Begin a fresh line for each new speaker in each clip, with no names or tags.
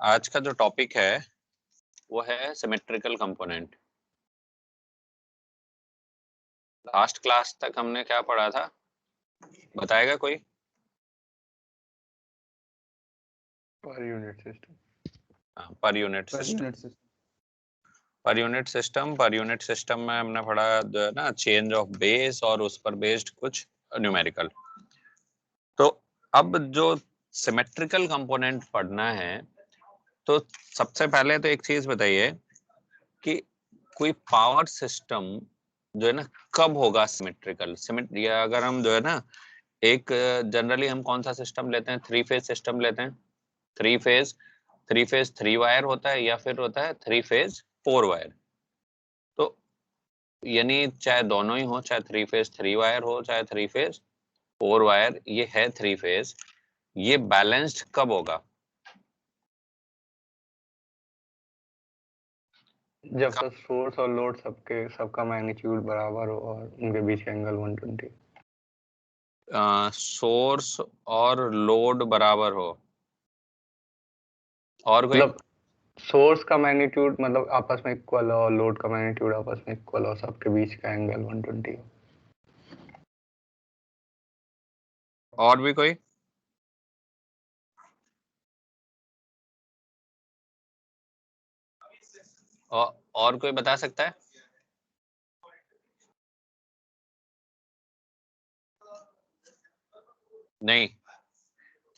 आज का जो टॉपिक है वो है सिमेट्रिकल कंपोनेंट। लास्ट क्लास तक हमने क्या पढ़ा था, बताएगा कोई?
Per unit system.
Per unit system में हमने पढ़ा जो है ना, चेंज ऑफ बेस और उस पर बेस्ड कुछ न्यूमेरिकल। तो अब जो सिमेट्रिकल कंपोनेंट पढ़ना है, तो सबसे पहले तो एक चीज बताइए कि कोई पावर सिस्टम जो है ना कब होगा सिमेट्रिकल। या अगर हम जो है ना एक जनरली हम कौन सा सिस्टम लेते हैं, थ्री फेज सिस्टम लेते हैं। थ्री फेज 3 वायर होता है या फिर होता है 3 फेज 4 वायर। तो यानी चाहे दोनों ही हो, चाहे 3 फेज 3 वायर हो चाहे 3 फेज 4 वायर, ये है 3 फेज। ये बैलेंस्ड कब होगा?
जब तक सोर्स और लोड सबका मैग्नीट्यूड बराबर हो और उनके बीच का एंगल 120।
सोर्स और लोड बराबर हो और कोई?
मतलब सोर्स का मैग्नीट्यूड मतलब आपस में इक्वल हो और लोड का मैग्नीट्यूड आपस में इक्वल हो, सबके बीच का एंगल 120 हो।
और भी कोई? और कोई बता सकता है? नहीं?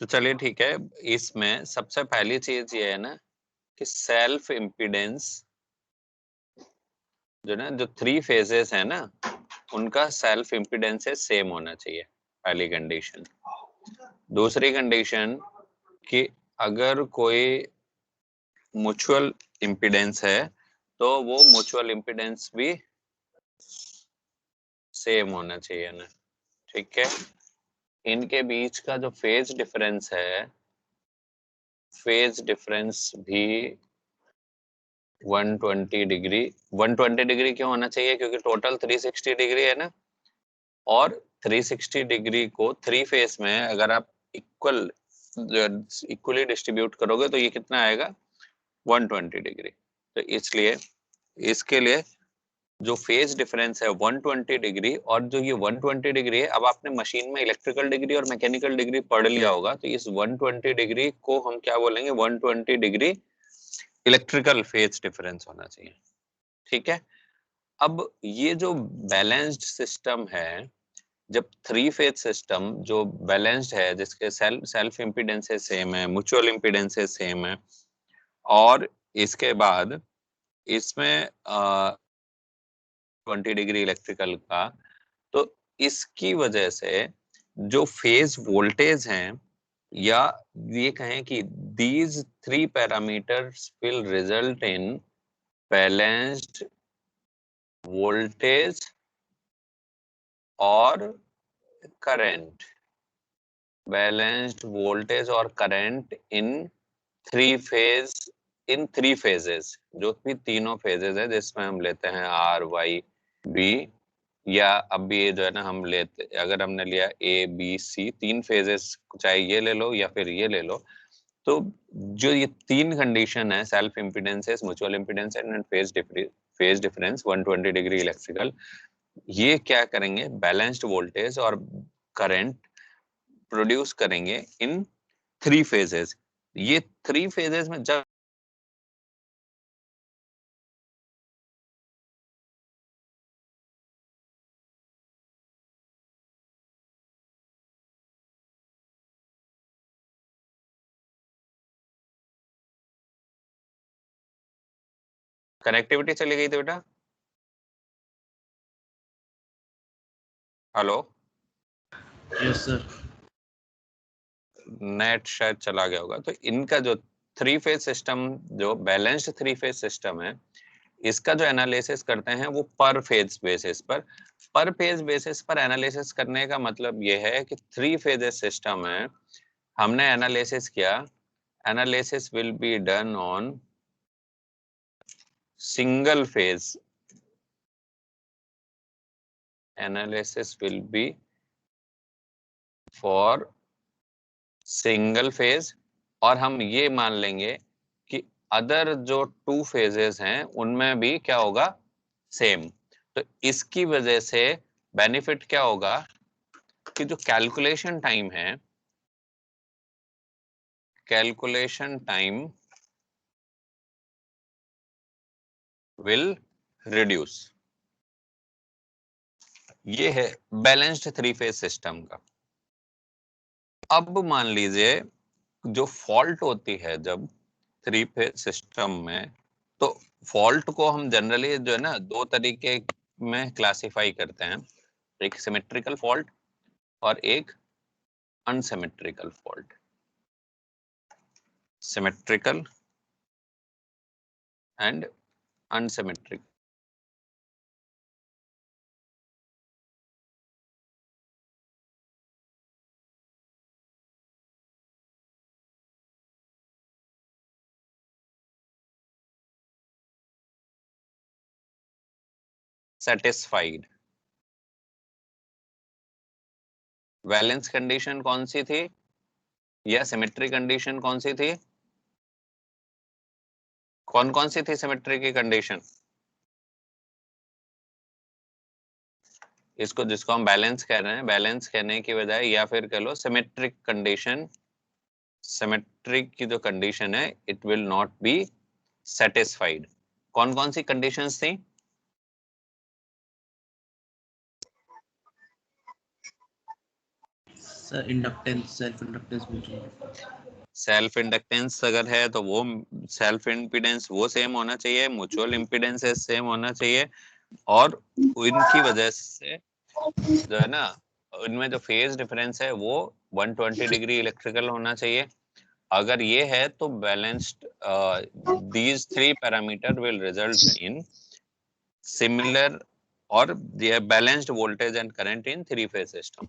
तो चलिए ठीक है। इसमें सबसे पहली चीज ये है ना कि सेल्फ इम्पीडेंस जो ना, जो 3 फेजेस है ना, उनका सेल्फ इम्पीडेंस सेम होना चाहिए, पहली कंडीशन। दूसरी कंडीशन कि अगर कोई म्यूचुअल इम्पीडेंस है तो वो म्यूचुअल इम्पीडेंस भी सेम होना चाहिए ना। ठीक है, इनके बीच का जो फेज डिफरेंस है, फेज डिफरेंस भी 120 डिग्री। 120 डिग्री क्यों होना चाहिए? क्योंकि टोटल 360 डिग्री है ना, और 360 डिग्री को 3 फेज में अगर आप इक्वली डिस्ट्रीब्यूट करोगे तो ये कितना आएगा? 120 डिग्री। तो इसलिए इसके लिए जो फेज डिफरेंस है 120 डिग्री, और जो ये 120 डिग्री है, अब आपने मशीन में इलेक्ट्रिकल डिग्री और मैकेनिकल डिग्री पढ़ लिया होगा, तो इस 120 डिग्री को हम क्या बोलेंगे? 120 डिग्री इलेक्ट्रिकल फेज डिफरेंस होना चाहिए। ठीक है, अब ये जो बैलेंस्ड सिस्टम है, जब 3 फेज सिस्टम जो बैलेंस्ड है, जिसके सेल्फ इम्पीडेंसेस सेम है, म्यूचुअल इम्पीडेंसेस सेम है, और इसके बाद इसमें 20 डिग्री इलेक्ट्रिकल का, तो इसकी वजह से जो फेज वोल्टेज हैं, या ये कहें कि these 3 parameters will result in balanced voltage और करंट। बैलेंस्ड वोल्टेज और करंट इन 3 फेजेस, जो भी तीनों फेजेस है जिसमें हम लेते हैं आर वाई बी, या अब भी ये जो है ना हम लेते, अगर हमने लिया ए बी सी 3 फेजेस, चाहे ये ले लो या फिर ये ले लो, तो जो ये 3 कंडीशन है, self impedances, mutual impedance and phase difference 120 degree electrical, ये क्या करेंगे? बैलेंस्ड वोल्टेज और करंट प्रोड्यूस करेंगे इन 3 फेजेस। ये 3 फेजेस में जब कनेक्टिविटी चली गई थी बेटा, हेलो,
यस सर।
नेट शायद चला गया होगा। तो इनका जो 3 फेज सिस्टम, जो बैलेंस्ड 3 फेज सिस्टम है, इसका जो एनालिसिस करते हैं वो पर फेज बेसिस पर। पर फेज बेसिस पर एनालिसिस करने का मतलब ये है कि 3 फेजेस सिस्टम है, हमने एनालिसिस किया, analysis will be done on single phase, analysis will be for single phase, और हम ये मान लेंगे अदर जो 2 फेजेस हैं उनमें भी क्या होगा, सेम। तो इसकी वजह से बेनिफिट क्या होगा कि जो कैलकुलेशन टाइम है, कैलकुलेशन टाइम विल रिड्यूस। ये है बैलेंस्ड 3 फेज सिस्टम का। अब मान लीजिए जो फॉल्ट होती है जब 3 फेज सिस्टम में, तो फॉल्ट को हम जनरली जो है ना 2 तरीके में क्लासिफाई करते हैं, एक सिमेट्रिकल फॉल्ट और एक unsymmetrical fault. Symmetrical and unsymmetrical. Satisfied. Balance condition कौन सी थी या सिमेट्री कंडीशन कौन सी थी? कौन कौन सी थी सिमेट्री की कंडीशन? इसको जिसको हम बैलेंस कह रहे हैं, बैलेंस कहने की बजाय या फिर कह लो सिमेट्रिक कंडीशन। सिमेट्रिक की जो कंडीशन है, it will not be satisfied. कौन कौन सी कंडीशंस थी?
Sir inductance, self inductance, mutual.
Self inductance अगर है तो वो सेल्फ इम्पीडेंस वो सेम होना चाहिए, म्यूचुअल इम्पीडेंस सेम होना चाहिए, और इनकी वजह से जो है ना उनमें जो फेज डिफरेंस है वो 120 डिग्री इलेक्ट्रिकल होना चाहिए। अगर ये है तो balanced these 3 parameter will result in similar और balanced voltage and current in 3 phase system.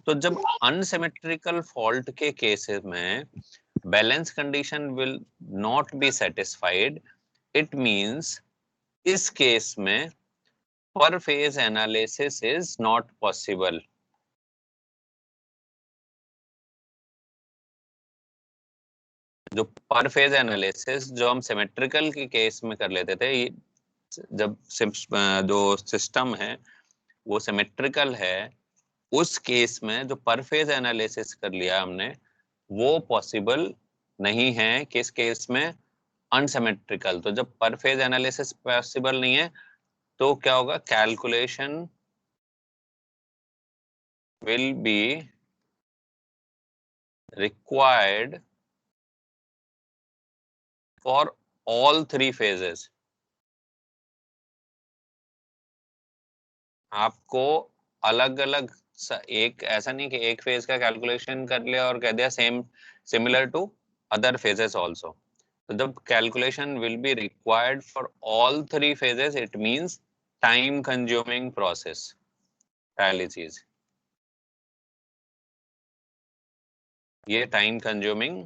तो जब अनसिमेट्रिकल फॉल्ट के केसेस में balance condition will not be satisfied, it means इस केस में पर phase analysis is not possible. जो पर फेज एनालिसिस जो हम सिमेट्रिकल के केस में कर लेते थे, जब जो सिस्टम है वो सिमेट्रिकल है, उस केस में जो पर फेज एनालिसिस कर लिया हमने, वो पॉसिबल नहीं है किस केस में? अनसिमेट्रिकल। तो जब पर फेज एनालिसिस पॉसिबल नहीं है तो क्या होगा? Calculation will be required for all 3 phases. आपको अलग अलग एक ऐसा नहीं कि एक फेज का कैलकुलेशन कर लिया और कह दिया same similar to other phases also. तो जब calculation will be required for all 3 phases, it means time consuming process. पहली चीज ये टाइम कंज्यूमिंग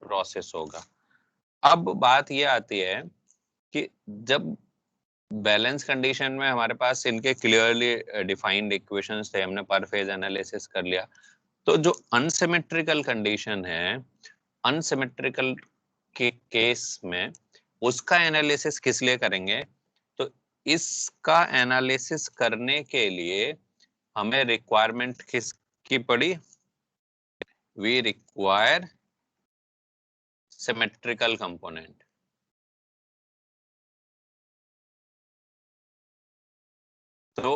प्रोसेस होगा। अब बात ये आती है कि जब बैलेंस कंडीशन में हमारे पास इनके क्लियरली डिफाइंड इक्वेशंस थे, हमने पर फेज एनालिसिस कर लिया, तो जो अनसिमेट्रिकल कंडीशन है, अनसिमेट्रिकल के केस में उसका एनालिसिस किस लिए करेंगे? तो इसका एनालिसिस करने के लिए हमें रिक्वायरमेंट किसकी पड़ी? We require symmetrical component. तो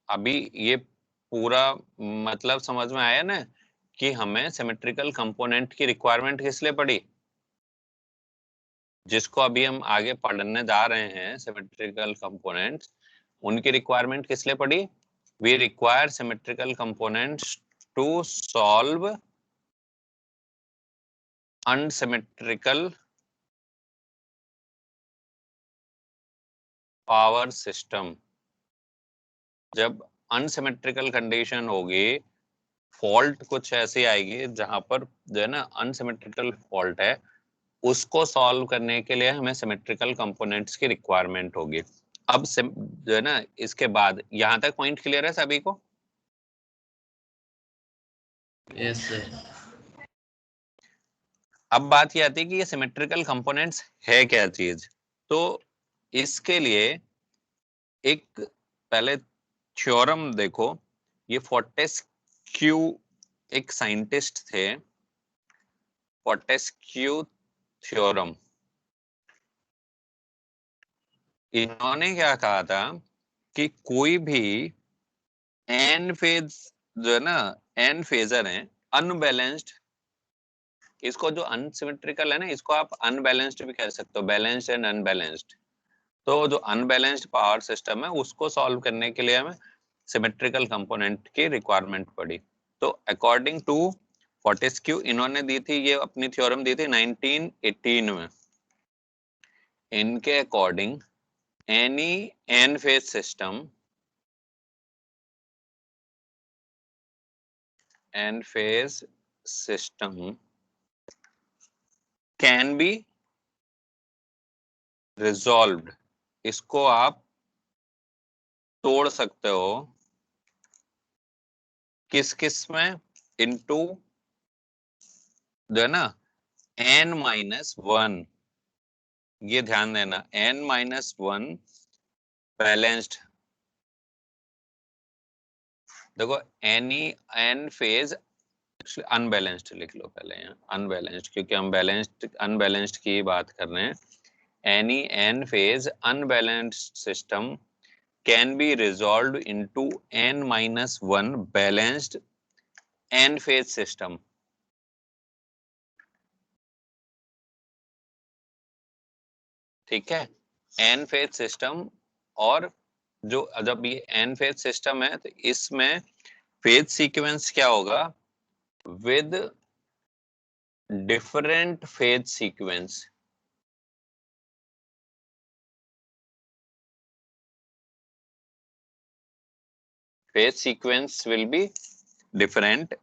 अभी ये पूरा मतलब समझ में आया ना कि हमें सिमेट्रिकल कंपोनेंट की रिक्वायरमेंट किस लिए पड़ी? जिसको अभी हम आगे पढ़ने जा रहे हैं सिमेट्रिकल कंपोनेंट्स, उनकी रिक्वायरमेंट किस लिए पड़ी? We require symmetrical components to solve unsymmetrical power system. जब अनसिमेट्रिकल कंडीशन होगी, फॉल्ट कुछ ऐसी आएगी जहां पर जो है ना अनसिमेट्रिकल फॉल्ट है, उसको सॉल्व करने के लिए हमें सिमेट्रिकल कंपोनेंट्स की रिक्वायरमेंट होगी। अब जो है ना इसके बाद यहां तक पॉइंट क्लियर है सभी को?
Yes sir.
अब बात ये आती है कि ये सिमेट्रिकल कंपोनेंट्स है क्या चीज। तो इसके लिए एक पहले थ्योरम देखो, ये फोर्टेस्क्यू एक साइंटिस्ट थे, फोर्टेस्क्यू थ्योरम। इन्होंने क्या कहा था कि कोई भी एन फेज जो है ना, एन फेजर है अनबैलेंस्ड, इसको जो अनसिमेट्रिकल है ना, इसको आप अनबैलेंस्ड भी कह सकते हो, बैलेंस्ड एंड अनबैलेंस्ड। तो जो अनबैलेंस्ड पावर सिस्टम है उसको सॉल्व करने के लिए हमें सिमेट्रिकल कंपोनेंट की रिक्वायरमेंट पड़ी। तो अकॉर्डिंग टू फोर्टेस्क्यू, इन्होंने दी थी ये अपनी थ्योरम दी थी 1918 में। इनके according any N phase system, N phase system can be resolved, इसको आप तोड़ सकते हो किस किस में, इनटू जो है ना n-1, ये ध्यान देना n-1 बैलेंस्ड। देखो एनी एन फेज अनबैलेंस्ड लिख लो पहले यहाँ, अनबैलेंस्ड, क्योंकि हम अनबैलेंस्ड की बात कर रहे हैं। Any N phase unbalanced system can be resolved into n-1 balanced N phase system. ठीक है, एन फेज सिस्टम। और जो जब ये एन फेज सिस्टम है तो इसमें फेज सीक्वेंस क्या होगा, with different phase sequence. Phase sequence will be different.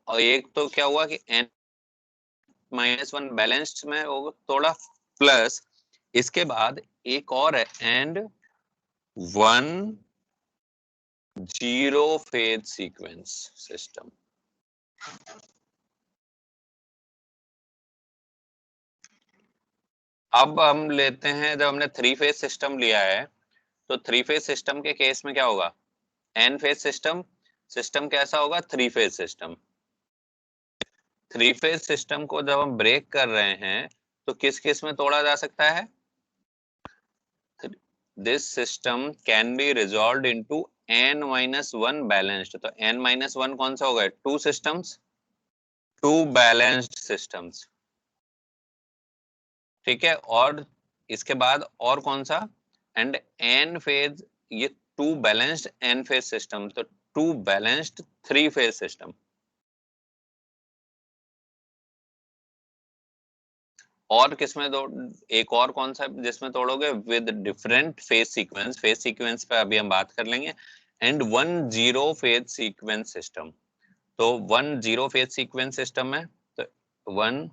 और एक तो क्या हुआ कि n-1 बैलेंस्ड में होगा थोड़ा, प्लस इसके बाद एक और है n-1 zero phase sequence system. अब हम लेते हैं, जब हमने थ्री फेज सिस्टम लिया है तो थ्री फेज सिस्टम के केस में क्या होगा, एन फेज सिस्टम, सिस्टम कैसा होगा, three phase system. Three phase system को जब हम ब्रेक कर रहे हैं तो किस किस में तोड़ा जा सकता है, this system can be resolved into n-1 balanced. तो n-1 कौन सा होगा, two systems, two balanced systems. ठीक है, और इसके बाद और कौन सा, एंड एन फेज, ये two balanced N phase system, तो two balanced three phase system. और किसमें दो, एक और कौन सा जिसमें तोड़ोगे, with different phase sequence, phase sequence पे अभी हम बात कर लेंगे, and 1 zero phase sequence system. तो 1 जीरो फेज सीक्वेंस सिस्टम है, तो 1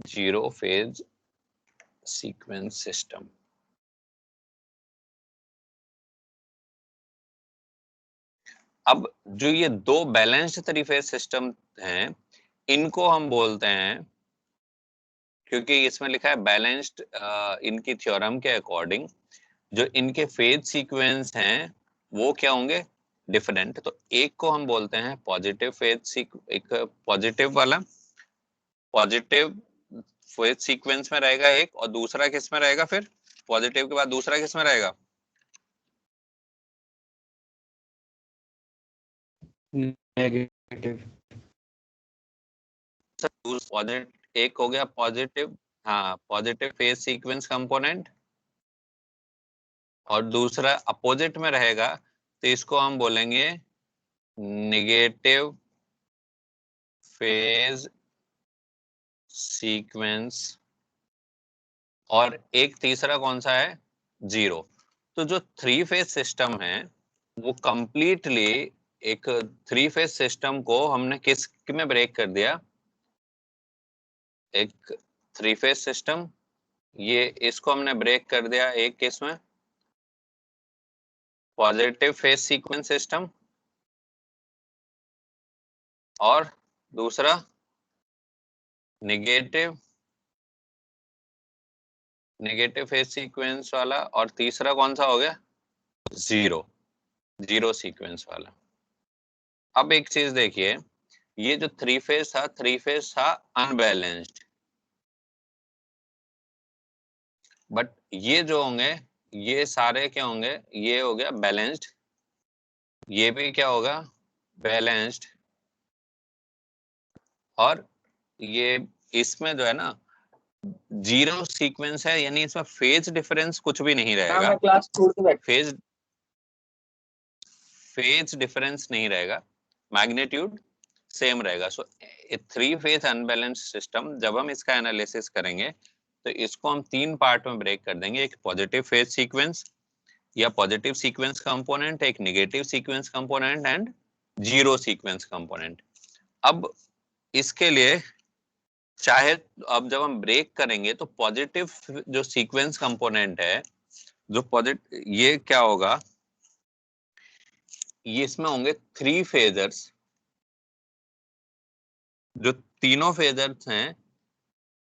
जीरो फेज सीक्वेंस सिस्टम। अब जो ये दो बैलेंस्ड थ्री फेज सिस्टम हैं, इनको हम बोलते हैं, क्योंकि इसमें लिखा है बैलेंस्ड, इनकी थ्योरम के अकॉर्डिंग जो इनके फेज सीक्वेंस हैं वो क्या होंगे, डिफरेंट। तो एक को हम बोलते हैं पॉजिटिव फेज एक पॉजिटिव वाला, पॉजिटिव फेज सीक्वेंस में रहेगा एक, और दूसरा किस में रहेगा, फिर पॉजिटिव के बाद दूसरा किस में रहेगा,
नेगेटिव।
पॉजिटिव, एक हो गया पॉजिटिव, हाँ पॉजिटिव फेज सीक्वेंस कंपोनेंट, और दूसरा अपोजिट में रहेगा तो इसको हम बोलेंगे नेगेटिव फेज सीक्वेंस। और एक तीसरा कौन सा है, जीरो। तो जो थ्री फेज सिस्टम है वो कंप्लीटली, एक थ्री फेज सिस्टम को हमने किस में ब्रेक कर दिया, एक थ्री फेज सिस्टम, ये इसको हमने ब्रेक कर दिया एक केस में पॉजिटिव फेज सीक्वेंस सिस्टम, और दूसरा नेगेटिव फेज सीक्वेंस वाला, और तीसरा कौन सा हो गया? जीरो सीक्वेंस वाला। अब एक चीज देखिए, ये जो थ्री फेज था अनबैलेंस्ड, बट ये जो होंगे ये सारे क्या होंगे? ये हो गया बैलेंस्ड, ये भी क्या होगा? बैलेंस्ड। और ये इसमें जो है ना जीरो सीक्वेंस है, यानी इसमें फेज डिफरेंस कुछ भी नहीं रहेगा।
क्लास छोड़ के बैठ
फेज डिफरेंस नहीं रहेगा, मैग्नीट्यूड सेम रहेगा। So three phase unbalanced system, जब हम इसका एनालिसिस करेंगे तो इसको हम तीन पार्ट में ब्रेक कर देंगे। एक पॉजिटिव फेज सीक्वेंस या पॉजिटिव सीक्वेंस कंपोनेंट, एक negative sequence component and zero sequence component. अब इसके लिए चाहे अब जब हम ब्रेक करेंगे तो पॉजिटिव जो सीक्वेंस कंपोनेंट है, जो पॉजिटिव, ये क्या होगा? ये इसमें होंगे थ्री फेजर्स, जो तीनों फेजर्स हैं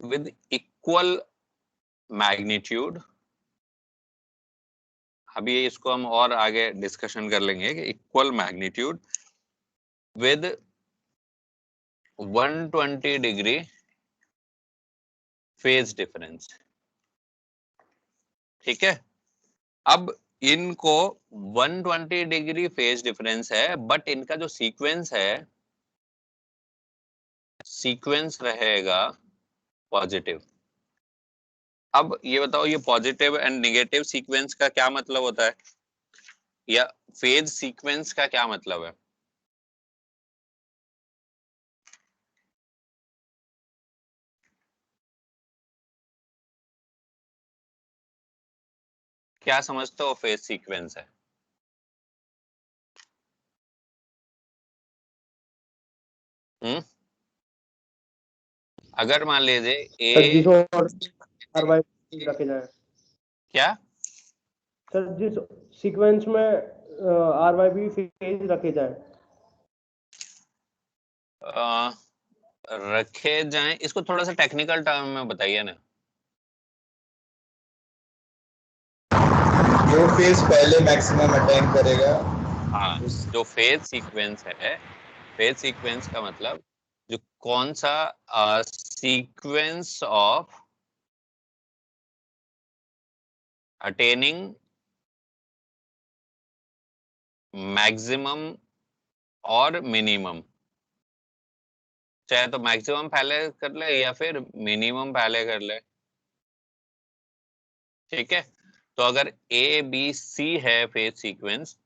विद इक्वल मैग्नीट्यूड। अभी इसको हम और आगे डिस्कशन कर लेंगे कि equal magnitude with 120 degree phase difference. ठीक है, अब इनको 120 डिग्री फेज डिफरेंस है, बट इनका जो सीक्वेंस है, सीक्वेंस रहेगा पॉजिटिव। अब ये बताओ, ये पॉजिटिव एंड नेगेटिव सीक्वेंस का क्या मतलब होता है, या फेज सीक्वेंस का क्या मतलब है? क्या समझते हो फेज सीक्वेंस है? हम्म, अगर मान लीजिए
सर जिस
ए,
और RY रखे जाए,
क्या
सर जिस सीक्वेंस में RYB फेज रखे जाए,
आ, रखे जाएं, इसको थोड़ा सा टेक्निकल टर्म में बताइए ना।
जो फेज पहले मैक्सिमम अटेन करेगा।
हाँ, जो फेज सीक्वेंस है, फेज सीक्वेंस का मतलब जो कौन सा सीक्वेंस ऑफ अटेनिंग मैक्सिमम और मिनिमम, चाहे तो मैक्सिमम पहले कर ले या फिर मिनिमम पहले कर ले। ठीक है, तो अगर ए बी सी है फेज सीक्वेंस,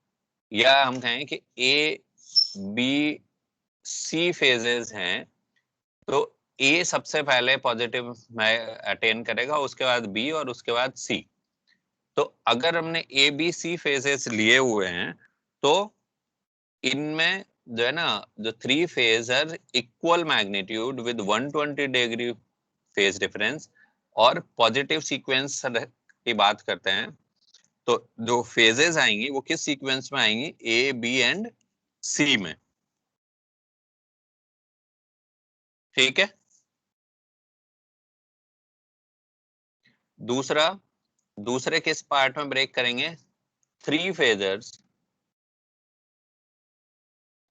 या हम कहें कि ए बी सी फेजेस हैं, तो ए सबसे पहले पॉजिटिव अटेन करेगा, उसके बाद बी और उसके बाद सी। तो अगर हमने ए बी सी फेजेस लिए हुए हैं, तो इनमें जो है ना, जो three phase are equal magnitude with 120 degree phase difference, और पॉजिटिव सीक्वेंस की बात करते हैं, तो जो फेजेस आएंगी वो किस सीक्वेंस में आएंगी? ए बी एंड सी में। ठीक है, दूसरे किस पार्ट में ब्रेक करेंगे? Three phasors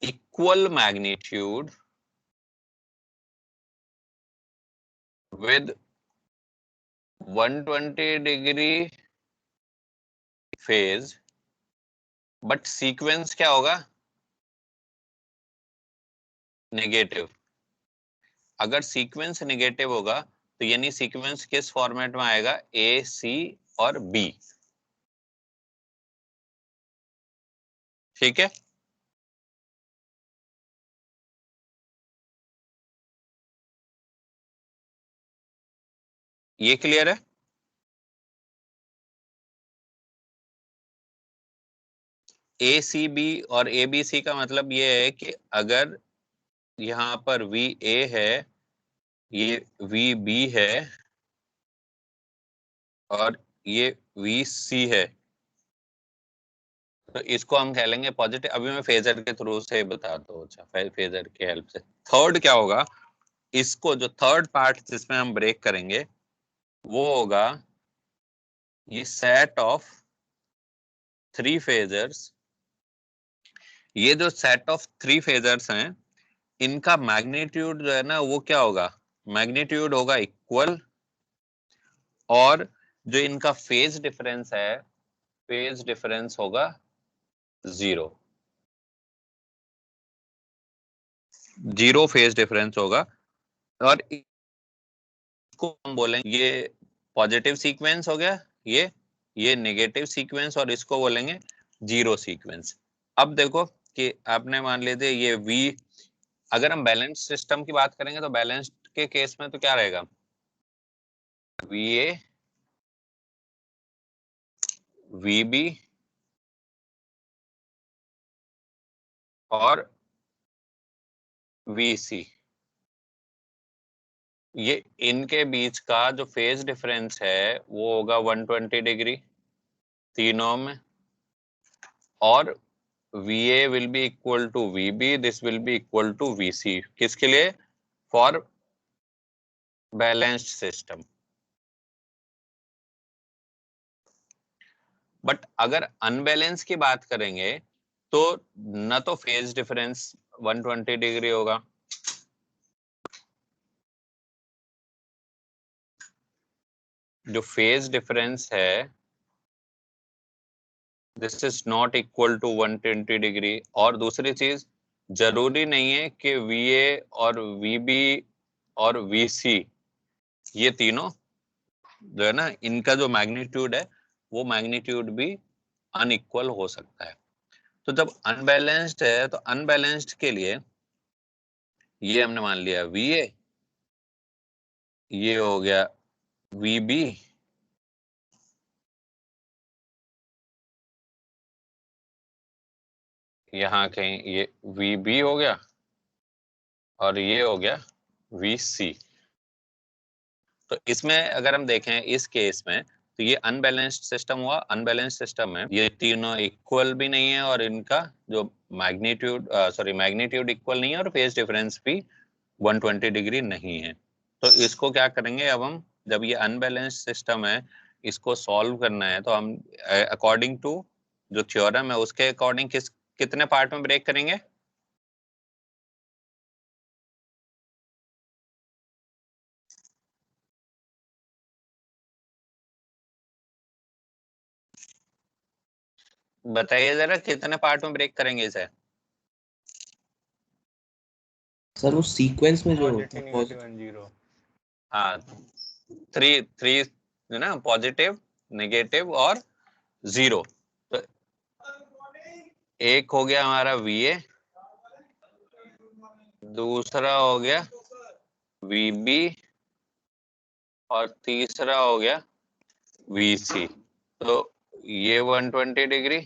equal magnitude with 120 degree phase, but sequence क्या होगा? नेगेटिव। अगर सीक्वेंस नेगेटिव होगा तो यानी सीक्वेंस किस फॉर्मेट में आएगा? ए सी और बी। ठीक है, ये क्लियर है? ए सी बी और ए बी सी का मतलब ये है कि अगर यहाँ पर वी ए है, ये वी बी है, और ये वी सी है, तो इसको हम कह लेंगे पॉजिटिव। अभी मैं फेजर के थ्रू से बताता हूँ, अच्छा फेजर के हेल्प से। थर्ड क्या होगा? इसको जो थर्ड पार्ट जिसमें हम ब्रेक करेंगे वो होगा ये सेट ऑफ थ्री फेजर्स। ये जो सेट ऑफ थ्री फेजर्स हैं इनका मैग्नीट्यूड जो है ना वो क्या होगा, मैग्नीट्यूड होगा इक्वल, और जो इनका फेज डिफरेंस है फेज डिफरेंस होगा 0, 0 फेज डिफरेंस होगा। और इसको हम बोलेंगे ये पॉजिटिव सीक्वेंस हो गया, ये नेगेटिव सीक्वेंस, और इसको बोलेंगे जीरो सीक्वेंस। अब देखो कि आपने मान लीजिए ये V, अगर हम बैलेंस सिस्टम की बात करेंगे तो बैलेंस के केस में तो क्या रहेगा, VA VB और VC, ये इनके बीच का जो फेज डिफरेंस है वो होगा 120 डिग्री तीनों में, और VA will be equal to VB, this will be equal to VC, किसके लिए, फॉर बैलेंस्ड सिस्टम। बट अगर अनबैलेंस की बात करेंगे तो न तो फेज डिफरेंस 120 डिग्री होगा, जो फेज डिफरेंस है this is not equal to 120 degree, और दूसरी चीज जरूरी नहीं है कि VA और VB और VC ये तीनों जो है ना इनका जो मैग्नीट्यूड है वो मैग्नीट्यूड भी अनइक्वल हो सकता है। तो जब अनबैलेंस्ड है तो अनबैलेंस्ड के लिए ये हमने मान लिया VA, ये हो गया VB, यहाँ कहीं ये VB हो गया, और ये हो गया VC। तो इसमें अगर हम देखें इस केस में तो ये अनबैलेंस्ड सिस्टम हुआ, अनबैलेंस्ड सिस्टम में ये तीनों इक्वल भी नहीं है और इनका जो मैग्नीट्यूड इक्वल नहीं है और फेज डिफरेंस भी 120 डिग्री नहीं है। तो इसको क्या करेंगे, अब हम जब ये अनबैलेंस्ड सिस्टम है इसको सॉल्व करना है तो हम अकॉर्डिंग टू जो थ्योरम है उसके अकॉर्डिंग कितने पार्ट में ब्रेक करेंगे, बताइए जरा कितने पार्ट में ब्रेक करेंगे इसे।
सर वो सीक्वेंस में जो
पॉजिटिव नेगेटिव एंड जीरो।
हाँ, थ्री थ्री है ना, पॉजिटिव नेगेटिव और जीरो। तो एक हो गया हमारा VA, दूसरा हो गया VB और तीसरा हो गया VC। तो ये 120 degree,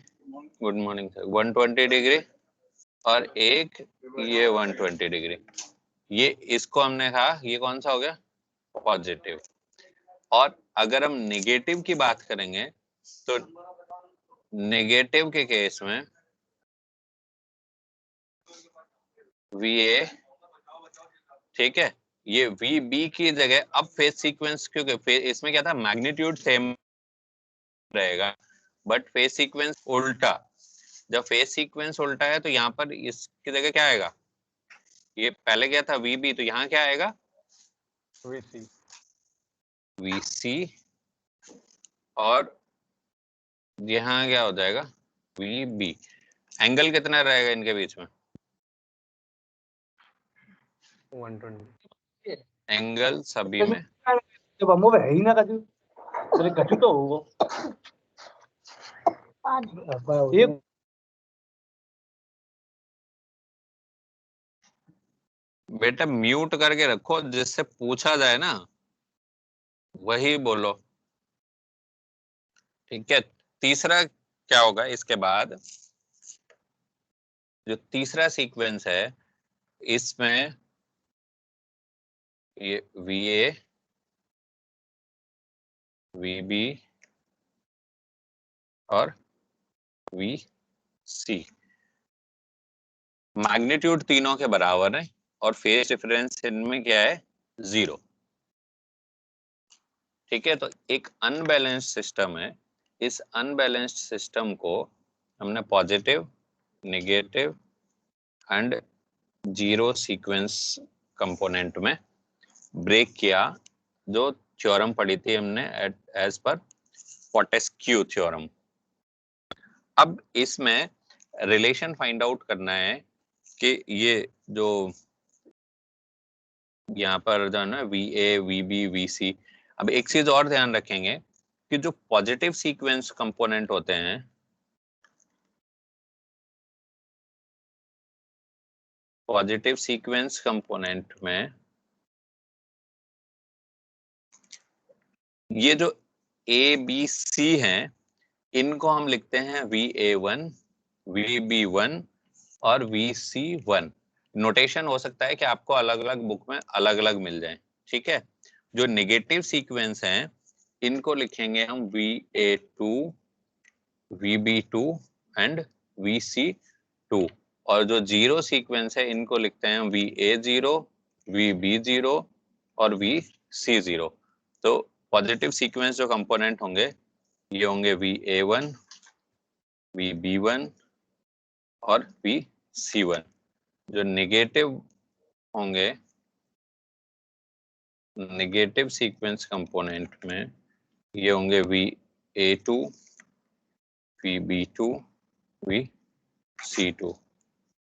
good morning sir, 120 degree और एक ये 120 डिग्री। ये इसको हमने कहा ये कौन सा हो गया, पॉजिटिव। और अगर हम नेगेटिव की बात करेंगे तो नेगेटिव के केस में VA, ठीक है, ये VB की जगह अब फेज सीक्वेंस, क्योंकि इसमें क्या था मैग्नीट्यूड सेम रहेगा बट फेज सीक्वेंस उल्टा। जब फेज सीक्वेंस उल्टा है तो यहाँ पर इसकी जगह क्या आएगा, ये पहले क्या था VB, तो यहाँ क्या आएगा VC, और यहाँ क्या हो जाएगा VB। एंगल कितना रहेगा इनके बीच में,
120।
एंगल सभी में बेटा म्यूट करके रखो, जिससे पूछा जाए ना वही बोलो, ठीक है। तीसरा क्या होगा इसके बाद, जो तीसरा सीक्वेंस है इसमें ये VA VB और VC, मैग्नीट्यूड तीनों के बराबर है, और फेज डिफरेंस इनमें क्या है 0। ठीक है, तो एक अनबैलेंस्ड सिस्टम है, इस अनबैलेंस्ड सिस्टम को हमने positive, negative and zero sequence component में ब्रेक किया, जो थ्योरम पढ़ी थी हमने एज पर फोर्टेस्क्यू थ्योरम। अब इसमें रिलेशन फाइंड आउट करना है कि ये जो यहाँ पर जो है ना VA, VB, VC, अब एक चीज और ध्यान रखेंगे कि जो पॉजिटिव सीक्वेंस कंपोनेंट होते हैं, पॉजिटिव सीक्वेंस कंपोनेंट में ये जो ABC हैं, इनको हम लिखते हैं VA1, VB1 और VC1। नोटेशन हो सकता है कि आपको अलग अलग बुक में अलग अलग मिल जाए। ठीक है, जो नेगेटिव सीक्वेंस हैं इनको लिखेंगे हम VA2, VB2 एंड VC2, और जो जीरो सीक्वेंस है इनको लिखते हैं VA0, VB0 और VC0। तो पॉजिटिव सीक्वेंस जो कंपोनेंट होंगे ये होंगे VA1, VB1 और VC1। जो नेगेटिव होंगे, नेगेटिव सीक्वेंस कंपोनेंट में ये होंगे VA2, VB2, VC2,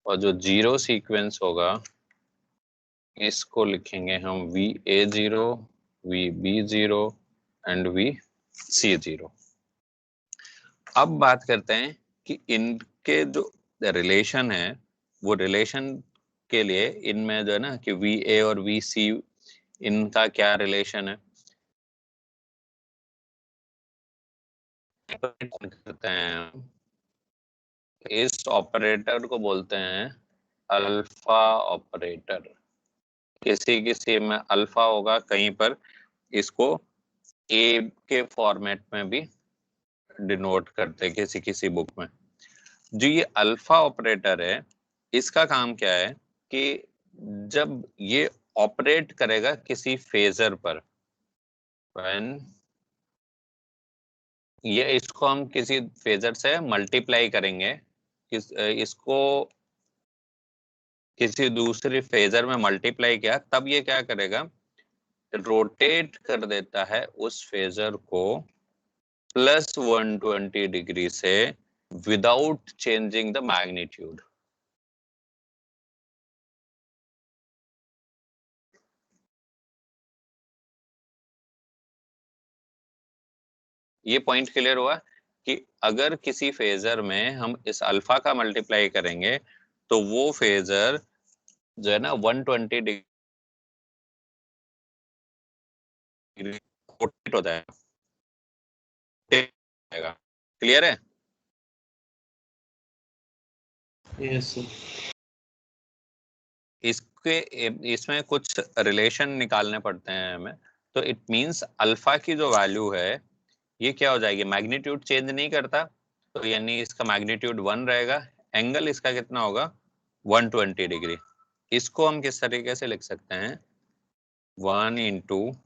और जो जीरो सीक्वेंस होगा इसको लिखेंगे हम VA0, VB0 एंड VC0। अब बात करते हैं कि इनके जो रिलेशन है, वो रिलेशन के लिए इनमें जो है ना कि VA और VC, इनका क्या रिलेशन है करते हैं। इस ऑपरेटर को बोलते हैं अल्फा ऑपरेटर। किसी किसी में अल्फा होगा, कहीं पर इसको ए के फॉर्मेट में भी डिनोट करते हैं किसी किसी बुक में। जो ये अल्फा ऑपरेटर है, इसका काम क्या है कि जब ये ऑपरेट करेगा किसी फेजर पर, व्हेन ये इसको हम किसी फेजर से मल्टीप्लाई करेंगे, इसको किसी दूसरी फेजर में मल्टीप्लाई किया, तब ये क्या करेगा, रोटेट कर देता है उस फेजर को +120 डिग्री से विदाउट चेंजिंग द मैग्नीट्यूड। ये पॉइंट क्लियर हुआ कि अगर किसी फेजर में हम इस अल्फा का मल्टीप्लाई करेंगे तो वो फेजर जो है ना 120 डिग्री रोटेट हो जाएगा। क्लियर है?
Yes sir.
इसमें कुछ रिलेशन निकालने पड़ते हैं हमें। तो इट मींस अल्फा की जो वैल्यू है ये क्या हो जाएगी, मैग्नीट्यूड चेंज नहीं करता, तो यानी इसका मैग्नीट्यूड 1 रहेगा। एंगल इसका कितना होगा, 120 डिग्री। इसको हम किस तरीके से लिख सकते हैं, 1 इंटू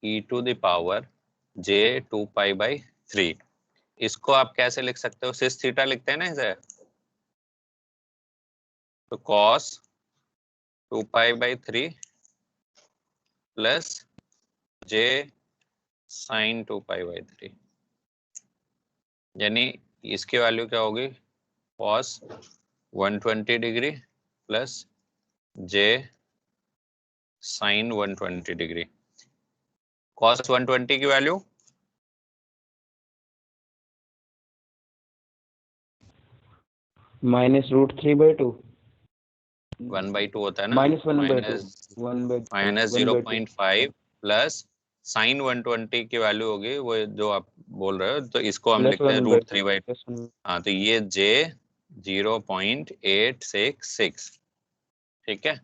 e⁻j2π/3। इसको आप कैसे लिख सकते हो, सिस थीटा लिखते हैं ना इसे, तो cos 2π/3 प्लस j sin 2π/3, यानी इसकी वैल्यू क्या होगी, cos 120 degree plus j sin 120 degree. cos 120 की वैल्यू
-√3/2
1/2 होता है ना,
-1/2
-0.5 प्लस साइन 120 की वैल्यू होगी वो जो आप बोल रहे हो, तो इसको हम लिखते हैं √3/2। हाँ, तो ये j 0.866। ठीक है,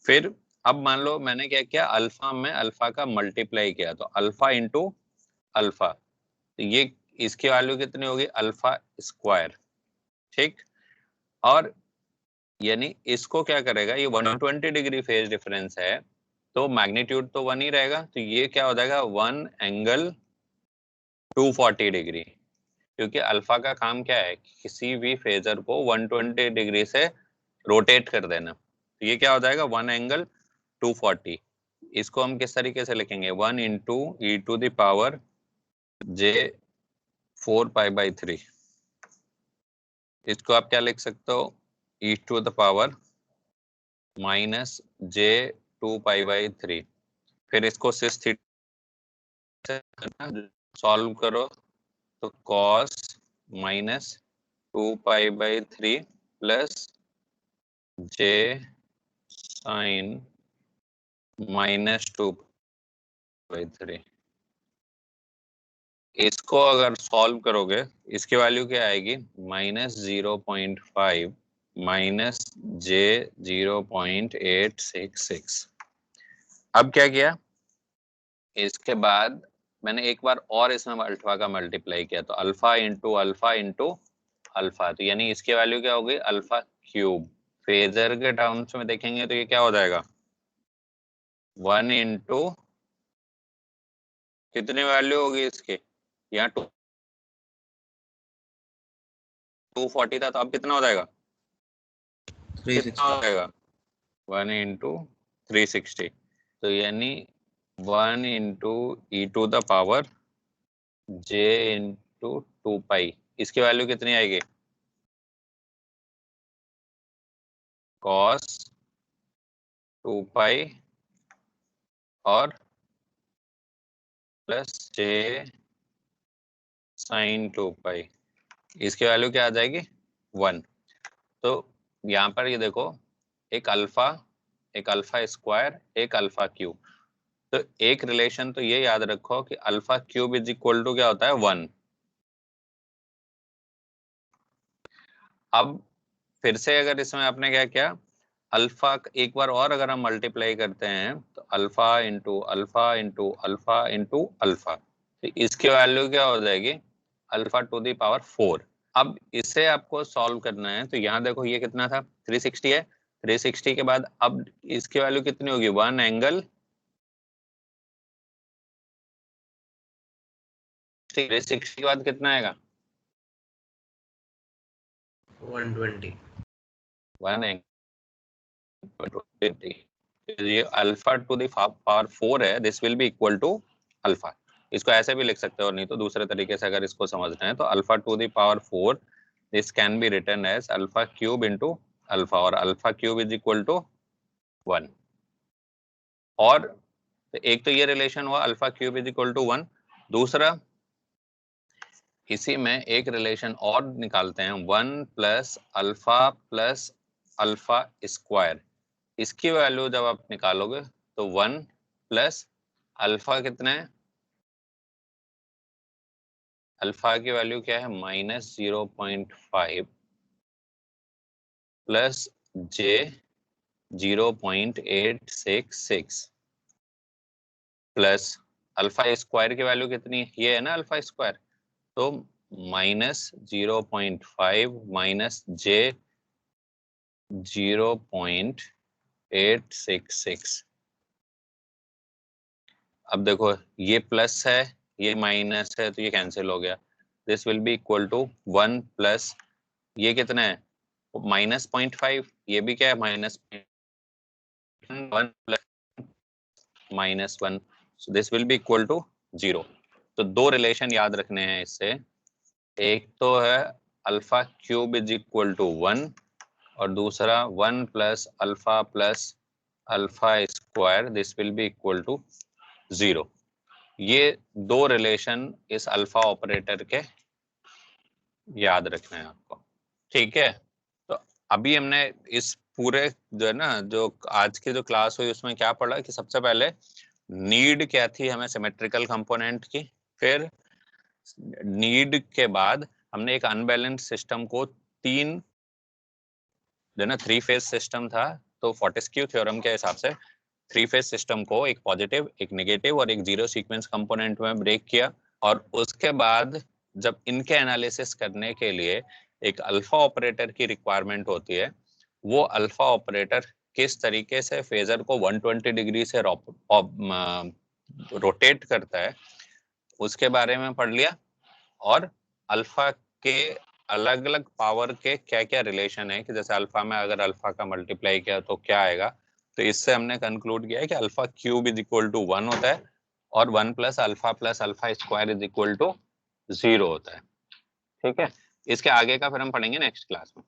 फिर अब मान लो मैंने क्या किया, अल्फा में अल्फा का मल्टीप्लाई किया, तो अल्फा इंटू अल्फा, तो ये इसकी वैल्यू कितनी होगी, अल्फा स्क्वायर। ठीक, और यानी इसको क्या करेगा, ये 120 डिग्री फेज डिफरेंस है तो मैग्नीट्यूड तो 1 ही रहेगा, तो ये क्या हो जाएगा 1 एंगल 240 डिग्री, क्योंकि अल्फा का काम क्या है, किसी भी फेजर को 120 डिग्री से रोटेट कर देना। तो ये क्या हो जाएगा 1 एंगल 240। इसको हम किस तरीके से लिखेंगे, 1 into E to the power j 4π/3। इसको आप क्या लिख सकते हो, e to the power minus j 2π/3। फिर इसको सिस थीटा सॉल्व करो तो cos minus 2π/3 plus j sin minus 2/3। इसको अगर सॉल्व करोगे इसकी वैल्यू क्या आएगी, -0.5 माइनस j 0.866। अब क्या किया, इसके बाद मैंने एक बार और इसमें अल्फा का मल्टीप्लाई किया, तो alpha into alpha into alpha, तो यानी इसकी वैल्यू क्या होगी अल्फा क्यूब। फेजर के टर्म्स में देखेंगे तो ये क्या हो जाएगा 1 इंटू कितनी वैल्यू होगी इसकी, यहाँ 240 था तो अब कितना हो जाएगा, कितना हो जाएगा 1 इंटू 360, तो यानी 1 into E to the power j into 2π। इसकी वैल्यू कितनी आएगी, cos 2π और प्लस j sin 2π। इसकी वैल्यू क्या आ जाएगी 1। तो यहाँ पर ये देखो एक अल्फा स्क्वायर, एक अल्फा क्यूब, तो एक रिलेशन तो ये याद रखो कि alpha cube is equal to क्या होता है 1। अब फिर से अगर इसमें आपने क्या किया, अल्फा एक बार और अगर हम मल्टीप्लाई करते हैं तो alpha into alpha into alpha into alpha, तो इसकी वैल्यू क्या हो जाएगी अल्फा टू द पावर 4। अब इसे आपको सॉल्व करना है, तो यहाँ देखो ये कितना था 360 है, 360 के बाद अब इसकी वैल्यू कितनी होगी 1 एंगल 360 के बाद कितना आएगा
120।
1 एंगल 120। ये अल्फा टू द पावर 4 है, this will be equal to alpha. इसको ऐसे भी लिख सकते हो, नहीं तो दूसरे तरीके से अगर इसको समझना है तो alpha to the power 4 this can be written as alpha cube into alpha, और alpha cube is equal to 1। और तो एक तो ये रिलेशन हुआ alpha cube is equal to 1, दूसरा इसी में एक रिलेशन और निकालते हैं 1 प्लस अल्फा स्क्वायर। इसकी वैल्यू जब आप निकालोगे तो 1 प्लस अल्फा कितना है, अल्फा की वैल्यू क्या है -0.5 plus j 0.866 plus alpha square की वैल्यू कितनी है, ये है ना अल्फा स्क्वायर, तो -0.5 माइनस j 0.866। अब देखो ये प्लस है ये माइनस है तो ये कैंसिल हो गया, this will be equal to 1 plus ये कितना है -0.5, ये भी क्या है -1 plus -1, so this will be equal to 0। तो दो रिलेशन याद रखने हैं इससे, एक तो है alpha cube is equal to 1 और दूसरा 1 plus alpha square this will be equal to 0। ये दो रिलेशन इस अल्फा ऑपरेटर के याद रखना है आपको, ठीक है। तो अभी हमने इस पूरे जो है ना जो आज की जो क्लास हुई उसमें क्या पढ़ा कि सबसे पहले नीड क्या थी हमें सिमेट्रिकल कंपोनेंट की, फिर नीड के बाद हमने एक अनबैलेंस्ड सिस्टम को तीन जो ना 3 फेज सिस्टम था, तो फोर्टेस्क्यू थ्योरम के हिसाब से 3 फेज सिस्टम को एक पॉजिटिव एक नेगेटिव और एक जीरो सीक्वेंस कंपोनेंट में ब्रेक किया, और उसके बाद जब इनके एनालिसिस करने के लिए एक अल्फा ऑपरेटर की रिक्वायरमेंट होती है वो अल्फा ऑपरेटर किस तरीके से फेजर को 120 डिग्री से रोटेट करता है उसके बारे में पढ़ लिया, और अल्फा के अलग अलग पावर के क्या क्या रिलेशन है, कि जैसे अल्फा में अगर अल्फा का मल्टीप्लाई किया तो क्या आएगा। तो इससे हमने कंक्लूड किया है कि alpha cube is equal to 1 होता है और 1 plus alpha square is equal to 0 होता है। ठीक है, इसके आगे का फिर हम पढ़ेंगे नेक्स्ट क्लास में।